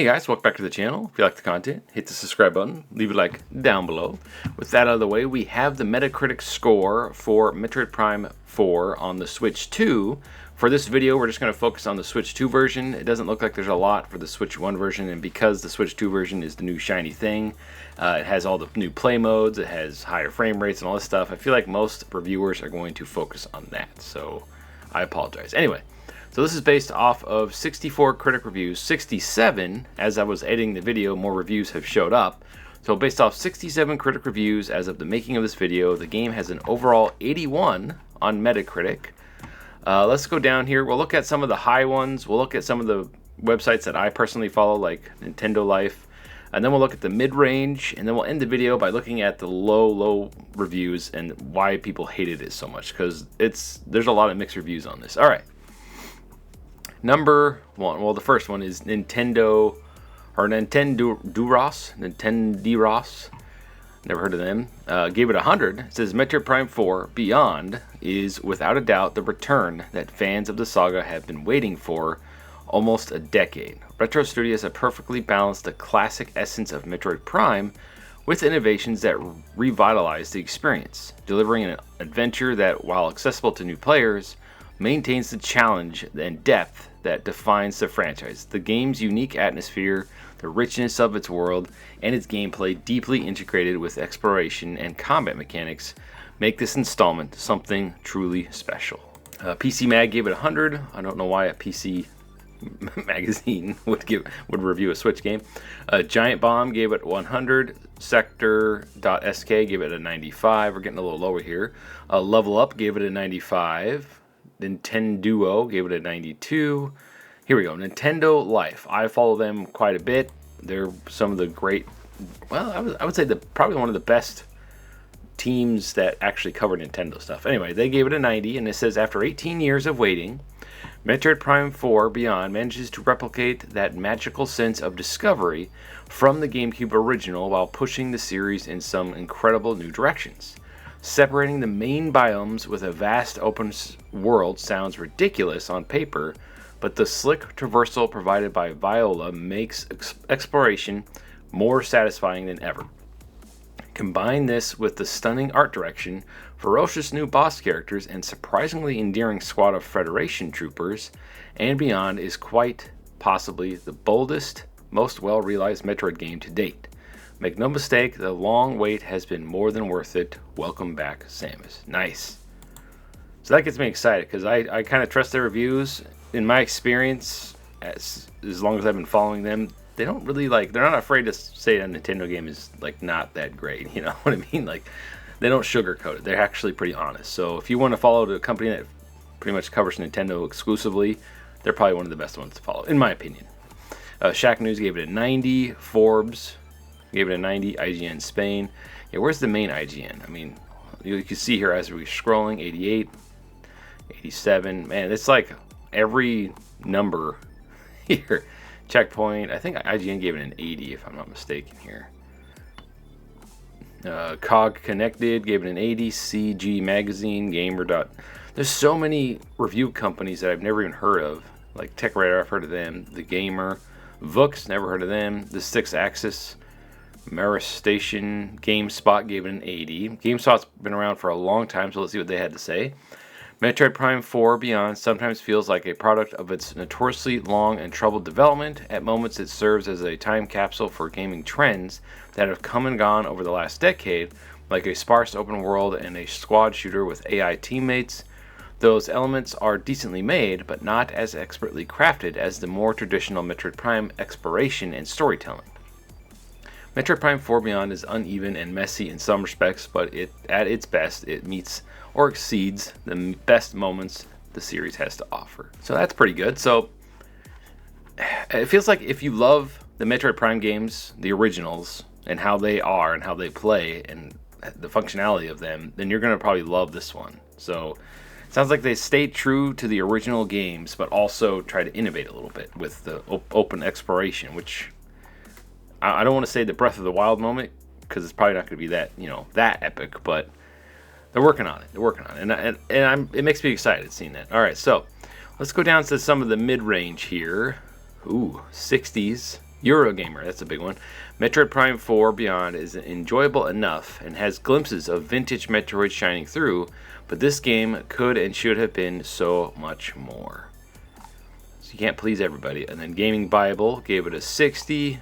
Hey guys, welcome back to the channel. If you like the content, hit the subscribe button, leave a like down below. With that out of the way, we have the Metacritic score for Metroid Prime 4 on the Switch 2. For this video, we're just going to focus on the Switch 2 version. It doesn't look like there's a lot for the Switch 1 version, and because the Switch 2 version is the new shiny thing, it has all the new play modes, it has higher frame rates and all this stuff, I feel like most reviewers are going to focus on that, so I apologize. Anyway. So this is based off of 64 critic reviews, 67, as I was editing the video, more reviews have showed up. So based off 67 critic reviews as of the making of this video, the game has an overall 81 on Metacritic. Let's go down here. We'll look at some of the high ones. We'll look at some of the websites that I personally follow, like Nintendo Life. And then we'll look at the mid-range, and then we'll end the video by looking at the low reviews and why people hated it so much, because there's a lot of mixed reviews on this. All right. Number one, well, the first one is Nintendoros. Never heard of them. Gave it 100. It says Metroid Prime 4 Beyond is without a doubt the return that fans of the saga have been waiting for almost a decade. Retro Studios have perfectly balanced the classic essence of Metroid Prime with innovations that revitalize the experience, delivering an adventure that, while accessible to new players, maintains the challenge and depth that defines the franchise. The game's unique atmosphere, the richness of its world, and its gameplay deeply integrated with exploration and combat mechanics make this installment something truly special. PC Mag gave it 100. I don't know why a PC magazine would review a Switch game. Giant Bomb gave it 100. Sector.sk gave it a 95. We're getting a little lower here. Level Up gave it a 95. Nintendo gave it a 92. Here we go. Nintendo Life. I follow them quite a bit. They're some of the great, well, I would say probably one of the best teams that actually cover Nintendo stuff. Anyway, they gave it a 90, and it says, after 18 years of waiting, Metroid Prime 4 Beyond manages to replicate that magical sense of discovery from the GameCube original while pushing the series in some incredible new directions. Separating the main biomes with a vast open world sounds ridiculous on paper, but the slick traversal provided by Viola makes exploration more satisfying than ever. Combine this with the stunning art direction, ferocious new boss characters, and surprisingly endearing squad of Federation troopers, and Beyond is quite possibly the boldest, most well-realized Metroid game to date. Make no mistake, the long wait has been more than worth it. Welcome back, Samus. Nice. So that gets me excited because I kind of trust their reviews. In my experience, as long as I've been following them, they don't really they're not afraid to say a Nintendo game is not that great. You know what I mean? They don't sugarcoat it. They're actually pretty honest. So if you want to follow the company that pretty much covers Nintendo exclusively, they're probably one of the best ones to follow, in my opinion. Shack News gave it a 90. Forbes gave it a 90. IGN Spain. Yeah, where's the main IGN? I mean, you can see here as we're scrolling, 88, 87. Man, it's like every number here. Checkpoint, I think IGN gave it an 80 if I'm not mistaken here. Cog Connected gave it an 80. CG Magazine, Gamer. There's so many review companies that I've never even heard of. Like Tech Radar, I've heard of them. The Gamer. Vooks, never heard of them. The Six Axis. Maris Station. GameSpot gave it an 80. GameSpot's been around for a long time, so let's see what they had to say. Metroid Prime 4 Beyond sometimes feels like a product of its notoriously long and troubled development. At moments it serves as a time capsule for gaming trends that have come and gone over the last decade, like a sparse open world and a squad shooter with AI teammates. Those elements are decently made, but not as expertly crafted as the more traditional Metroid Prime exploration and storytelling. Metroid Prime 4 Beyond is uneven and messy in some respects, but at its best, it meets or exceeds the best moments the series has to offer. So that's pretty good. So it feels like if you love the Metroid Prime games, the originals, and how they are and how they play and the functionality of them, then you're going to probably love this one. So it sounds like they stayed true to the original games, but also try to innovate a little bit with the open exploration, which I don't want to say the Breath of the Wild moment, because it's probably not going to be that epic, but they're working on it. It makes me excited seeing that. All right, so let's go down to some of the mid-range here. Ooh, 60s. Eurogamer, that's a big one. Metroid Prime 4 Beyond is enjoyable enough and has glimpses of vintage Metroid shining through, but this game could and should have been so much more. So you can't please everybody. And then Gaming Bible gave it a 60.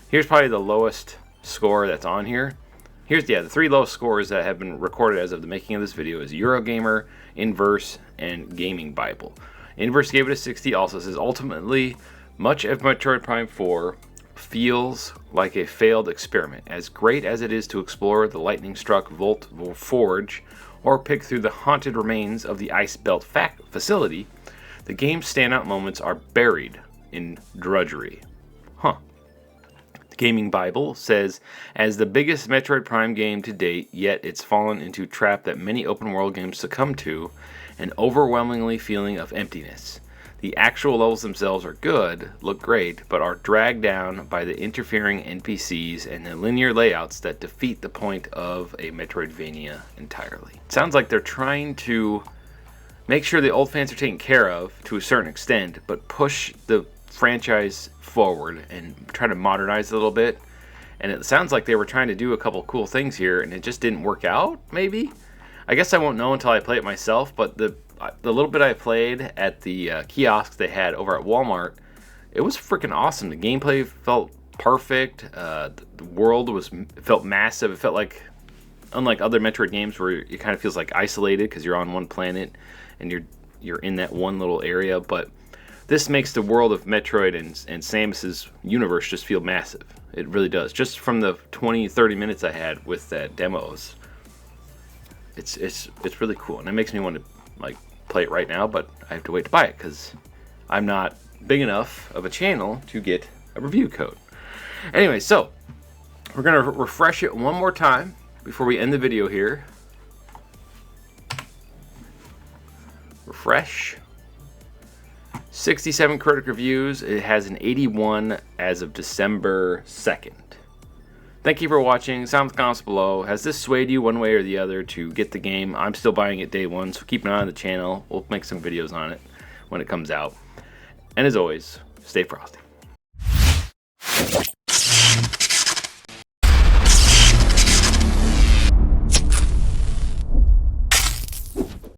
Here's probably the lowest score that's on here. Here's the 3 lowest scores that have been recorded as of the making of this video is Eurogamer, Inverse, and Gaming Bible. Inverse gave it a 60, also says ultimately much of Metroid Prime 4 feels like a failed experiment. As great as it is to explore the lightning-struck Volt Forge or pick through the haunted remains of the Ice Belt facility, the game's standout moments are buried in drudgery. The Gaming Bible says, as the biggest Metroid Prime game to date, yet it's fallen into a trap that many open-world games succumb to, an overwhelmingly feeling of emptiness. The actual levels themselves are good, look great, but are dragged down by the interfering NPCs and the linear layouts that defeat the point of a Metroidvania entirely. It sounds like they're trying to make sure the old fans are taken care of to a certain extent, but push the franchise forward and try to modernize it a little bit. And it sounds like they were trying to do a couple cool things here, and it just didn't work out, maybe? I guess I won't know until I play it myself, but the little bit I played at the kiosks they had over at Walmart, it was freaking awesome. The gameplay felt perfect. The world felt massive. It felt like, unlike other Metroid games where it kind of feels like isolated because you're on one planet and you're in that one little area, but this makes the world of Metroid and Samus's universe just feel massive. It really does. Just from the 20-30 minutes I had with that demos, it's really cool, and it makes me want to like play it right now, but I have to wait to buy it because I'm not big enough of a channel to get a review code. Anyway, so we're gonna refresh it one more time before we end the video here. Refresh. 67 critic reviews. It has an 81 as of December 2nd. Thank you for watching. Sound in the comments below. Has this swayed you one way or the other to get the game? I'm still buying it day one, so keep an eye on the channel. We'll make some videos on it when it comes out. And as always, stay frosty.